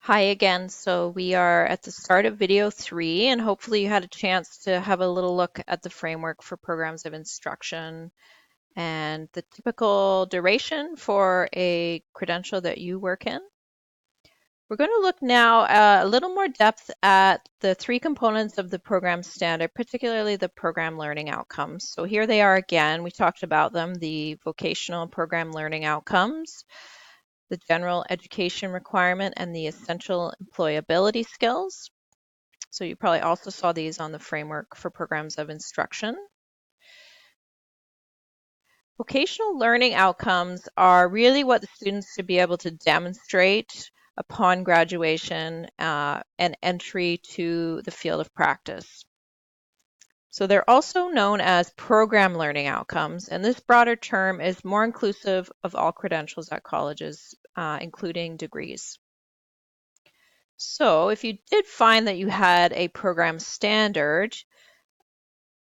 Hi again. So we are at the start of video 3, and hopefully you had a chance to have a little look at the framework for programs of instruction and the typical duration for a credential that you work in. We're going to look now a little more depth at the 3 components of the program standard, particularly the program learning outcomes. So here they are again. We talked about them, the vocational program learning outcomes, the general education requirement, and the essential employability skills. So you probably also saw these on the framework for programs of instruction. Vocational learning outcomes are really what the students should be able to demonstrate upon graduation and entry to the field of practice. So they're also known as program learning outcomes, and this broader term is more inclusive of all credentials at colleges, including degrees. So if you did find that you had a program standard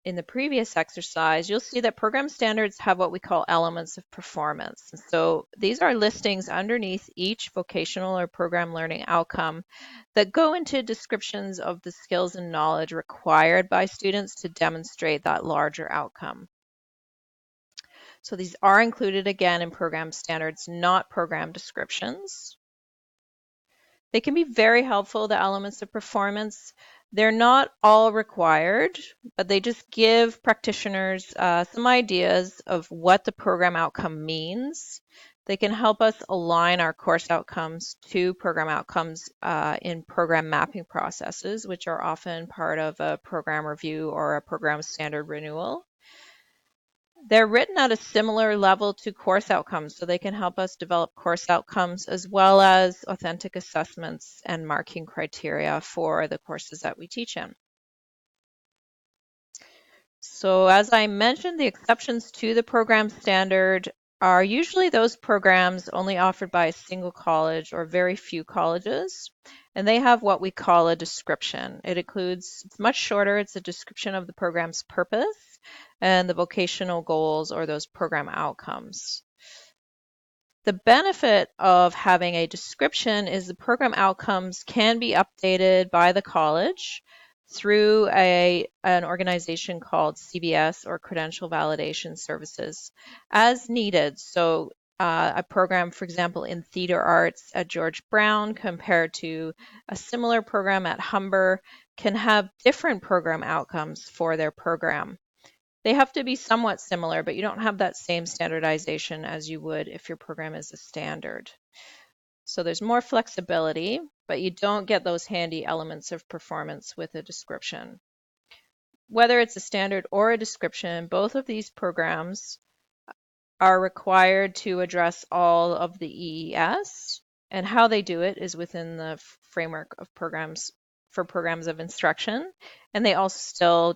in the previous exercise, you'll see that program standards have what we call elements of performance. And so these are listings underneath each vocational or program learning outcome that go into descriptions of the skills and knowledge required by students to demonstrate that larger outcome. So these are included again in program standards, not program descriptions. They can be very helpful, the elements of performance. They're not all required, but they just give practitioners some ideas of what the program outcome means. They can help us align our course outcomes to program outcomes in program mapping processes, which are often part of a program review or a program standard renewal. They're written at a similar level to course outcomes, so they can help us develop course outcomes as well as authentic assessments and marking criteria for the courses that we teach in. So as I mentioned, the exceptions to the program standard are usually those programs only offered by a single college or very few colleges, and they have what we call a description. It's much shorter, it's a description of the program's purpose and the vocational goals or those program outcomes. The benefit of having a description is the program outcomes can be updated by the college through an organization called CVS, or Credential Validation Services, as needed. So a program, for example, in theater arts at George Brown compared to a similar program at Humber can have different program outcomes for their program. They have to be somewhat similar, but you don't have that same standardization as you would if your program is a standard. So there's more flexibility, but you don't get those handy elements of performance with a description. Whether it's a standard or a description, both of these programs are required to address all of the EES, and how they do it is within the framework of programs for programs of instruction, and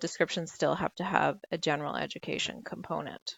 descriptions still have to have a general education component.